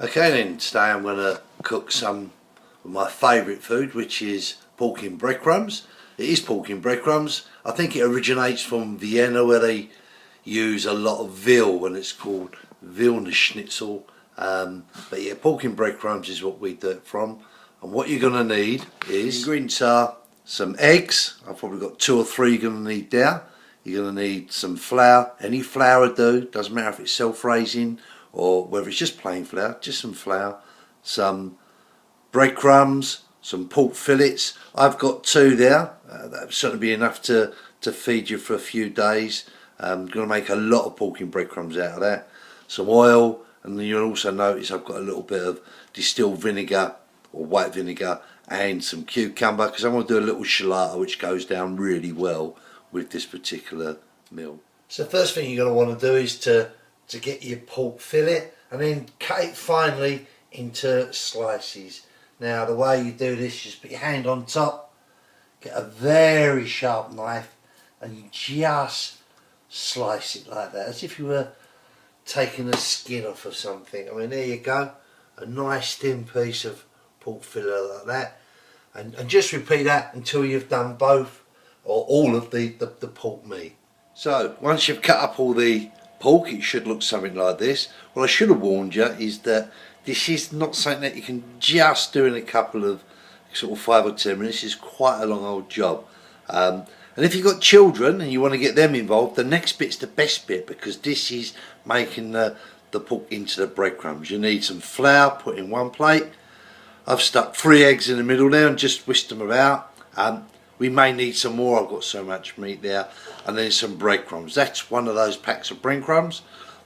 Okay then, today I'm going to cook some of my favourite food, which is pork in breadcrumbs. It is pork in breadcrumbs. I think it originates from Vienna, where they use a lot of veal and it's called Wiener Schnitzel. But yeah, pork in breadcrumbs is what we do it from. And what you're going to need is, ingredients are some eggs. I've probably got 2 or 3 you're going to need there. You're going to need some flour. Any flour will do, doesn't matter if it's self-raising or whether it's just plain flour, just some flour, some breadcrumbs, some pork fillets. I've got 2 there. That would certainly be enough to feed you for a few days. I'm going to make a lot of pork in breadcrumbs out of that. Some oil, and then you'll also notice I've got a little bit of distilled vinegar or white vinegar and some cucumber, because I'm going to do a little shalata which goes down really well with this particular meal. So the first thing you're going to want to do is to get your pork fillet and then cut it finely into slices. Now the way you do this, just put your hand on top, get a very sharp knife and you just slice it like that, as if you were taking the skin off of something. I mean, there you go, a nice thin piece of pork fillet like that, and just repeat that until you've done both or all of the pork meat. So once you've cut up all the pork, it should look something like this. What I should have warned you is that this is not something that you can just do in a couple of sort of 5 or 10 minutes. It's quite a long old job. And if you've got children and you want to get them involved, the next bit's the best bit, because this is making the pork into the breadcrumbs. You need some flour put in one plate. I've stuck 3 eggs in the middle there and just whisked them about. We may need some more, I've got so much meat there. And then some breadcrumbs. That's one of those packs of breadcrumbs.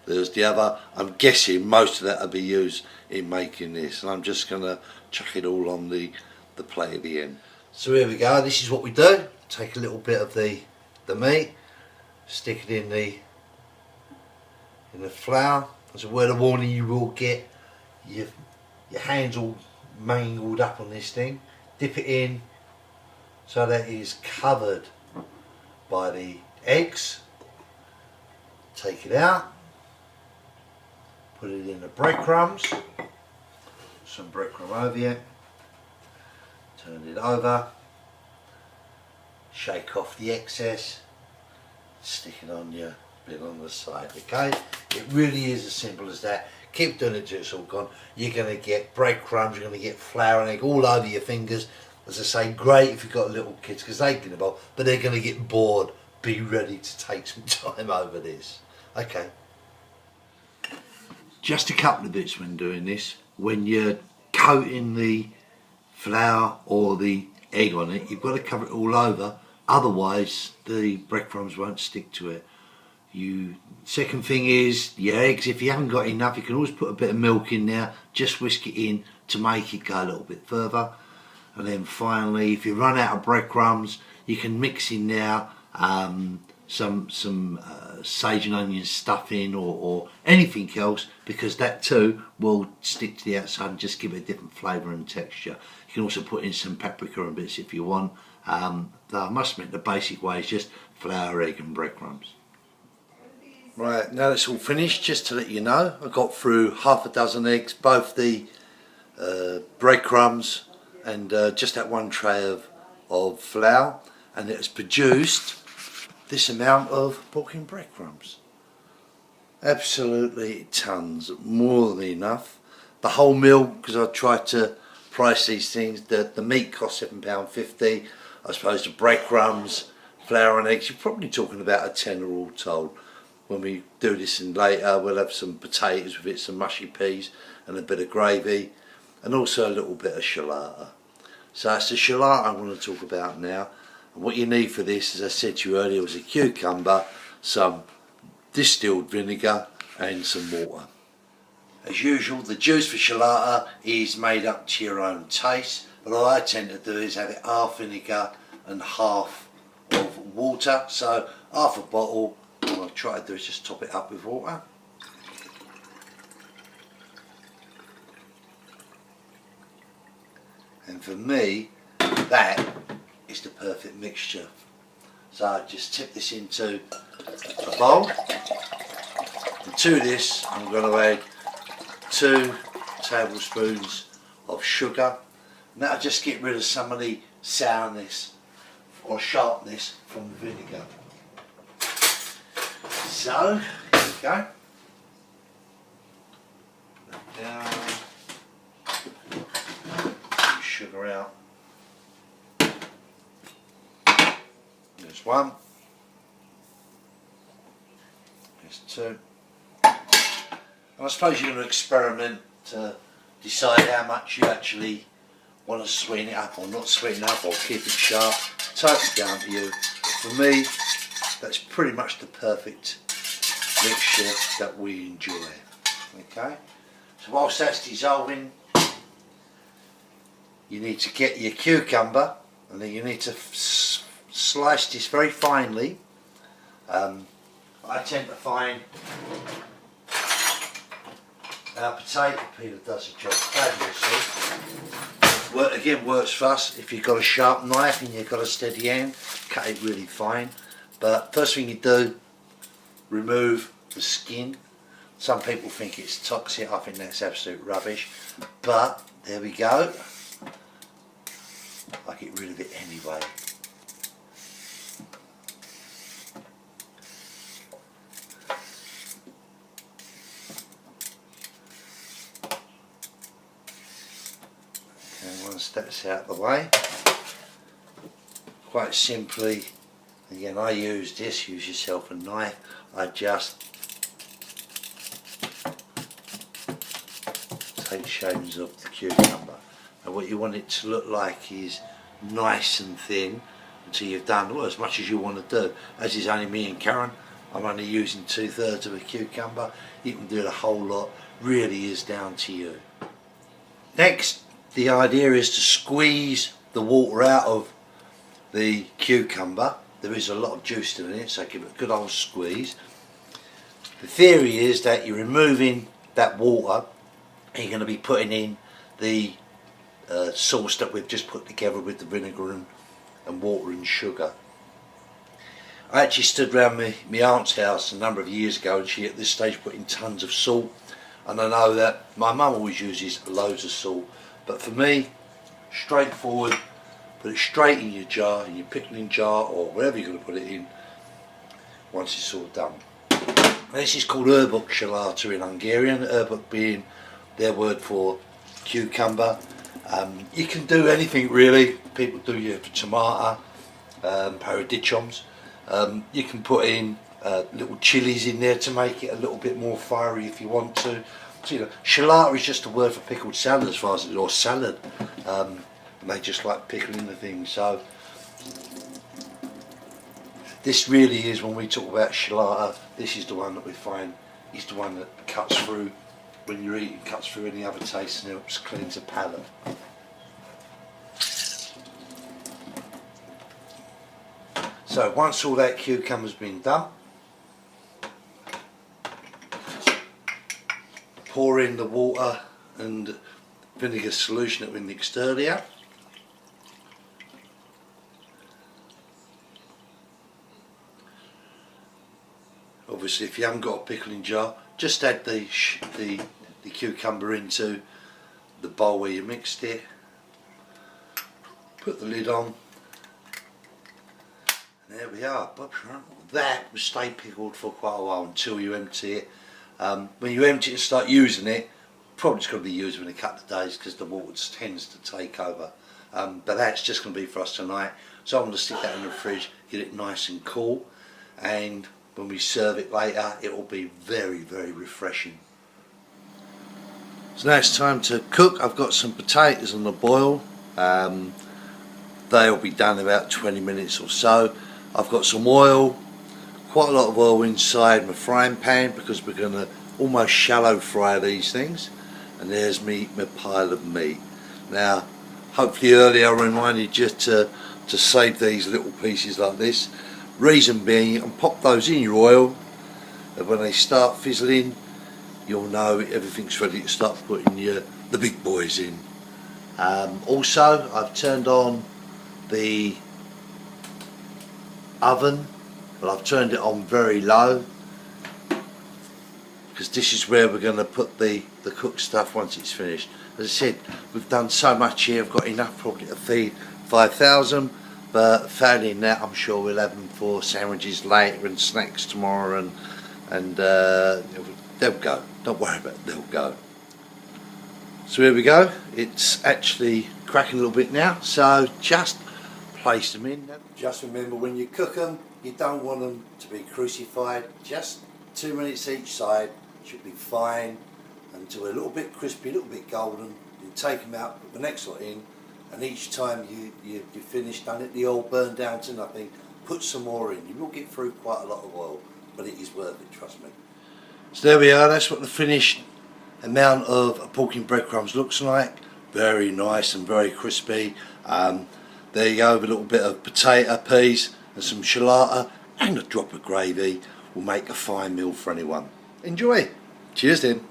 There's the other. I'm guessing most of that will be used in making this. And I'm just going to chuck it all on the plate at the end. So here we go, this is what we do. Take a little bit of the meat, stick it in the flour. As a word of warning, you will get your hands all mangled up on this thing. Dip it in so that it is covered by the eggs. Take it out, put it in the breadcrumbs, some breadcrumb over here, turn it over, shake off the excess, stick it on your bit on the side. Okay, it really is as simple as that. Keep doing it till it's all gone. You're going to get breadcrumbs, you're going to get flour and egg all over your fingers. As I say, great if you've got little kids because they get involved, but they're going to get bored. Be ready to take some time over this. Okay. Just a couple of bits when doing this. When you're coating the flour or the egg on it, you've got to cover it all over, otherwise the breadcrumbs won't stick to it. Second thing is the eggs. If you haven't got enough, you can always put a bit of milk in there, just whisk it in to make it go a little bit further. And then finally, if you run out of breadcrumbs, you can mix in there some sage and onion stuffing or anything else, because that too will stick to the outside and just give it a different flavour and texture. You can also put in some paprika and bits if you want. Though I must admit the basic way is just flour, egg and breadcrumbs. Right, now that's all finished, just to let you know, I got through half a dozen eggs, both the breadcrumbs and just that 1 tray of flour, and it has produced this amount of pork in breadcrumbs. Absolutely tons, more than enough. The whole meal, because I tried to price these things, the meat cost £7.50. I suppose the breadcrumbs, flour and eggs, you're probably talking about a tenner all told. When we do this in later, we'll have some potatoes with it, some mushy peas and a bit of gravy, and also a little bit of shalata. So it's the shalata I want to talk about now. And what you need for this, as I said to you earlier, was a cucumber, some distilled vinegar and some water. As usual, the juice for shalata is made up to your own taste, but what I tend to do is have it half vinegar and half of water. So half a bottle, what I'll try to do is just top it up with water. And for me, that is the perfect mixture. So I just tip this into a bowl, and to this I'm going to add 2 tablespoons of sugar, and that'll just get rid of some of the sourness or sharpness from the vinegar. So, here we go. Put that down. Sugar out. There's one. There's two. And I suppose you're going to experiment to decide how much you actually want to sweeten it up or not sweeten it up or keep it sharp. Totally down to you. For me, that's pretty much the perfect mixture that we enjoy. Okay, so whilst that's dissolving, you need to get your cucumber, and then you need to slice this very finely. I tend to find our potato peeler does a job fabulously. Again, works for us. If you've got a sharp knife and you've got a steady hand, cut it really fine. But first thing you do, remove the skin. Some people think it's toxic. I think that's absolute rubbish. But there we go. I get rid of it anyway. Once that's out of the way, quite simply, again, I use this, use yourself a knife, I just take shavings off the cucumber. And what you want it to look like is nice and thin until you've done, well, as much as you want to do. As is only me and Karen, I'm only using 2/3 of a cucumber. You can do the whole lot, really is down to you. Next, the idea is to squeeze the water out of the cucumber. There is a lot of juice in it, so give it a good old squeeze. The theory is that you're removing that water and you're going to be putting in the sauce that we've just put together with the vinegar and water and sugar. I actually stood around my aunt's house a number of years ago, and she at this stage put in tons of salt, and I know that my mum always uses loads of salt. But for me, straightforward, put it straight in your jar, in your pickling jar or wherever you're going to put it in once it's all done. Now, this is called Uborkasalata in Hungarian, Urbok being their word for cucumber. You can do anything really. People do your tomato, paradichums. You can put in little chilies in there to make it a little bit more fiery if you want to. So, you know, shalata is just a word for pickled salad as far as or salad. And they just like pickling the thing. So this really is, when we talk about shalata, this is the one that we find is the one that cuts through when you're eating, cuts through any other taste and helps cleanse the palate. So once all that cucumber's been done, pour in the water and vinegar solution that we mixed earlier. Obviously, if you haven't got a pickling jar, just add the cucumber into the bowl where you mixed it. Put the lid on. And there we are. That will stay pickled for quite a while until you empty it. When you empty it and start using it, probably it's going to be used in a couple of days because the water tends to take over. But that's just going to be for us tonight. So I'm going to stick that in the fridge, get it nice and cool, and when we serve it later, it will be very, very refreshing. So now it's time to cook. I've got some potatoes on the boil. They'll be done in about 20 minutes or so. I've got some oil, quite a lot of oil inside my frying pan because we're going to almost shallow fry these things. And there's my pile of meat. Now, hopefully earlier I reminded you to save these little pieces like this. Reason being, you can pop those in your oil, and when they start fizzling, you'll know everything's ready to start putting the big boys in. Also, I've turned on the oven, but I've turned it on very low because this is where we're going to put the cooked stuff once it's finished. As I said, we've done so much here, I've got enough probably to feed 5,000, but failing that I'm sure we'll have them for sandwiches later and snacks tomorrow, and they'll go, don't worry about it, they'll go. So here we go, it's actually cracking a little bit now, so just place them in. Just remember, when you cook them, you don't want them to be crucified, just 2 minutes each side should be fine, until they're a little bit crispy, a little bit golden. You take them out, put the next lot in, and each time you finish, don't let the oil burn down to nothing, put some more in. You will get through quite a lot of oil, but it is worth it, trust me. So there we are, that's what the finished amount of pork in breadcrumbs looks like. Very nice and very crispy. There you go, with a little bit of potato, peas and some shalata and a drop of gravy will make a fine meal for anyone. Enjoy. Cheers then.